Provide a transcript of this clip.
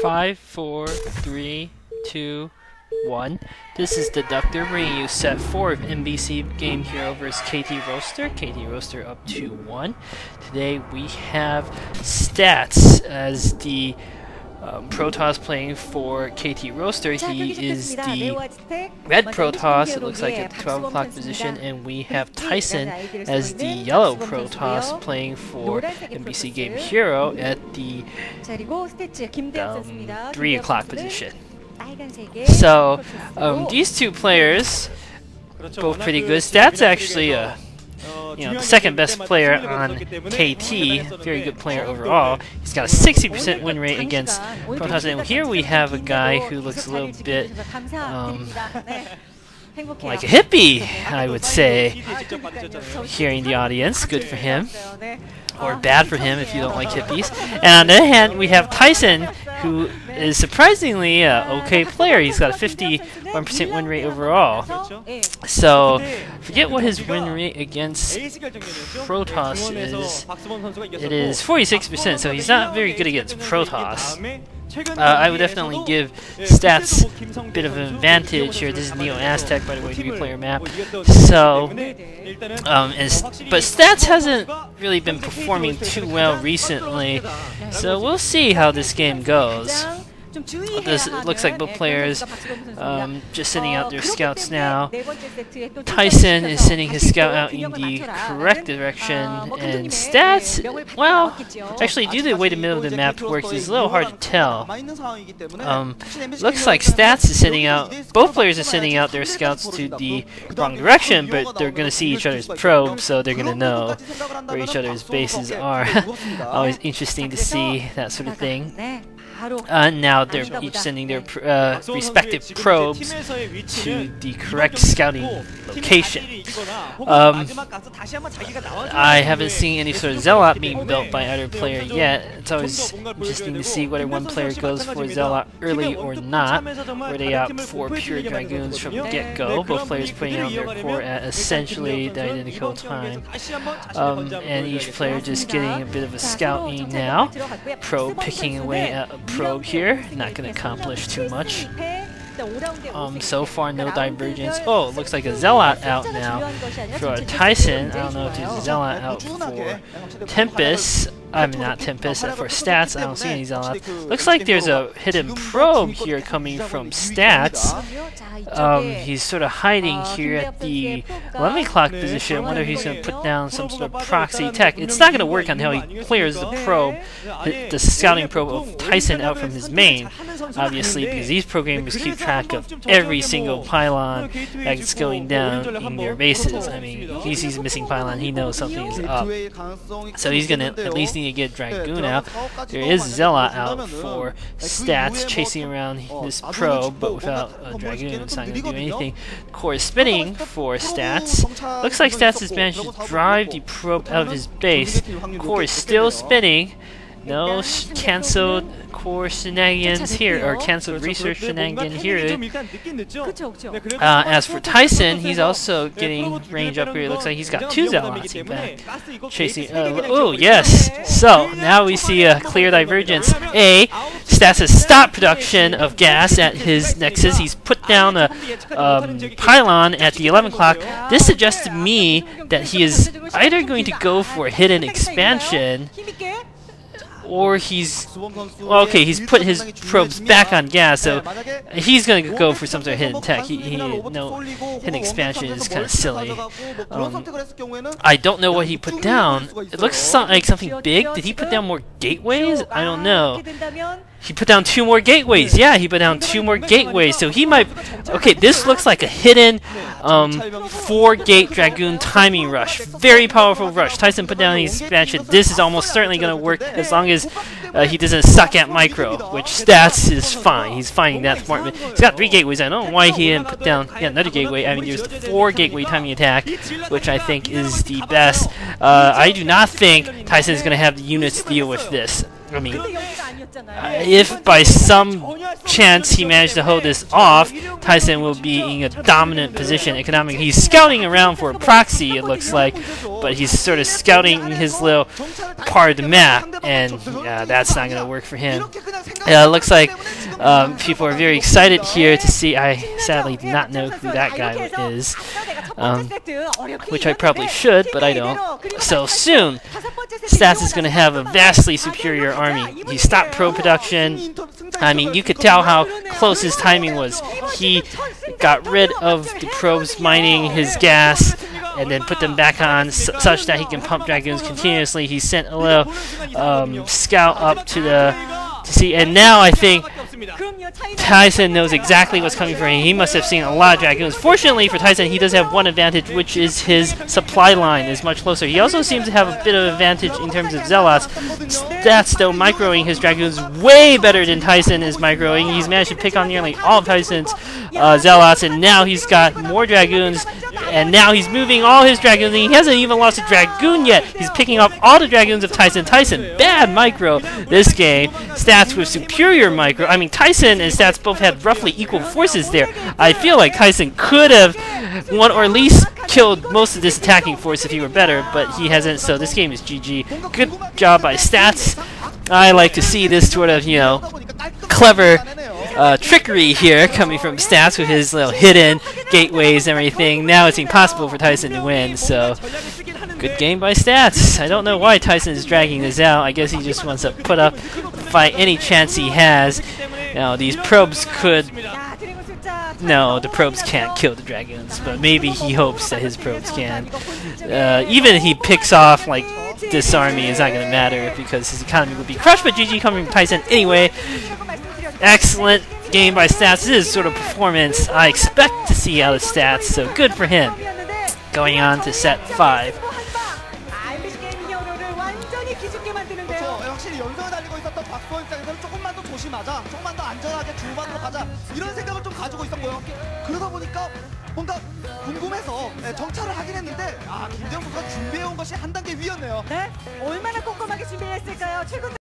5, 4, 3, 2, 1. This is Deducter bringing you set 4 of MBCGame Hero vs KT Rolster. KT Rolster up 2-1. Today we have Stats as the Protoss playing for KT Rolster. He is the red Protoss, it looks like, at the 12 o'clock position, and we have Tyson as the yellow Protoss playing for MBCGame Hero at the 3 o'clock position. So, these two players, both pretty good. Stats actually, the second best player on KT, very good player overall. He's got a 60% win rate against Protoss, and here we have a guy who looks a little bit like a hippie, I would say, hearing the audience. Good for him. Or bad for him if you don't like hippies. And on the other hand, we have Tyson, who is surprisingly an okay player. He's got a 51% win rate overall. So, forget what his win rate against Protoss is. It is 46%, so he's not very good against Protoss. I would definitely give Stats a bit of an advantage here. This is Neo Aztec, by the way, 3-player map. So, but Stats hasn't really been performing too well recently, so we'll see how this game goes. It looks like both players just sending out their scouts now. Tyson is sending his scout out in the correct direction, and Stats, well, actually due to the way the middle of the map works, it's a little hard to tell. Looks like Stats is sending out, both players are sending out their scouts to the wrong direction, but they're going to see each other's probes, so they're going to know where each other's bases are. Always interesting to see that sort of thing. Now they're each sending their respective probes to the correct scouting location. I haven't seen any sort of Zealot being built by either player yet. It's always interesting to see whether one player goes for Zealot early or not, or they opt for pure Dragoons from the get-go. Both players putting out their core at essentially the identical time. And each player just getting a bit of a scouting now. Probe picking away at a probe here, not going to accomplish too much. So far no divergence. Oh, it looks like a Zealot out now for Tyson. I don't know if there's a Zealot out for Tempest. I mean, not Tempest, for Stats. I don't see any Zealots. Looks like there's a hidden probe here coming from Stats. He's sort of hiding here at the 11 o'clock position. I wonder if he's going to put down some sort of proxy tech. It's not going to work on how he clears the probe, the scouting probe of Tyson out from his main, obviously, because these programmers keep track of every single pylon that's going down in their bases. I mean, he sees a missing pylon, he knows something is up. So he's going to at least need to get Dragoon out. There is Zealot out for Stats, chasing around this probe, but without a Dragoon, it's not going to do anything. Core is spinning for Stats. Looks like Stats has managed to drive the probe out of his base. Core is still spinning. No cancelled core shenanigans here, or cancelled research shenanigan here. As for Tyson, he's also getting range up here. It looks like he's got 2 Zealots in back. Chasing. Oh, yes! So, now we see a clear divergence. Stats has stopped production of gas at his nexus. He's put down a pylon at the 11 o'clock. This suggests to me that he is either going to go for a hidden expansion, or he's he's put his probes back on gas, so he's going to go for some sort of hidden tech. No hidden expansion is kind of silly. I don't know what he put down. It looks like something big. Did he put down more gateways? I don't know. He put down 2 more gateways. Yeah, he put down 2 more gateways. So he might... Okay, this looks like a hidden 4-gate Dragoon timing rush. Very powerful rush. Tyson put down the expansion. This is almost certainly going to work as long as he doesn't suck at micro, which Stats is fine. He's finding that smart. He's got 3 gateways. I don't know why he didn't put down another gateway. I mean, there's the 4-gateway timing attack, which I think is the best. I do not think Tyson is going to have the units deal with this. I mean, if by some chance he managed to hold this off, Tyson will be in a dominant position economically. He's scouting around for a proxy, it looks like, but he's sort of scouting his little part of the map, and that's not going to work for him. It looks like people are very excited here to see. I sadly do not know who that guy is, which I probably should, but I don't. So soon, Stats is going to have a vastly superior army. He stopped pro production. I mean, you could tell how close his timing was. He got rid of the probes mining his gas and then put them back on such that he can pump Dragoons continuously. He sent a little scout up to see, and now I think Tyson knows exactly what's coming for him. He must have seen a lot of Dragoons. Fortunately for Tyson, he does have one advantage, which is his supply line is much closer. He also seems to have a bit of advantage in terms of Zealots. Stats still microing his Dragoons way better than Tyson is microing. He's managed to pick on nearly all of Tyson's Zealots, and now he's got more Dragoons, and now he's moving all his Dragoons, and he hasn't even lost a Dragoon yet. He's picking up all the Dragoons of Tyson. Tyson, bad micro this game. Stats with superior micro. I mean, Tyson and Stats both had roughly equal forces there. I feel like Tyson could have won or at least killed most of this attacking force if he were better, but he hasn't, so this game is GG. Good job by Stats. I like to see this sort of, you know, clever trickery here coming from Stats with his little hidden gateways and everything. Now it's impossible for Tyson to win, so good game by Stats. I don't know why Tyson is dragging this out. I guess he just wants to put up fight any chance he has. You know, these probes could... No, the probes can't kill the Dragoons, but maybe he hopes that his probes can. Even if he picks off, like, this army, it's not going to matter because his economy would be crushed, but GG coming from Tyson anyway. Excellent game by Stats. This is sort of performance I expect to see out of Stats, so good for him. Going on to set 5. 조금만 더 안전하게 중반으로 가자 이런 생각을 좀 가지고 있었고요. 그러다 보니까 뭔가 궁금해서 정찰을 하긴 했는데 김대영 선수가 준비해온 것이 한 단계 위였네요. 네? 얼마나 꼼꼼하게 준비했을까요? 최근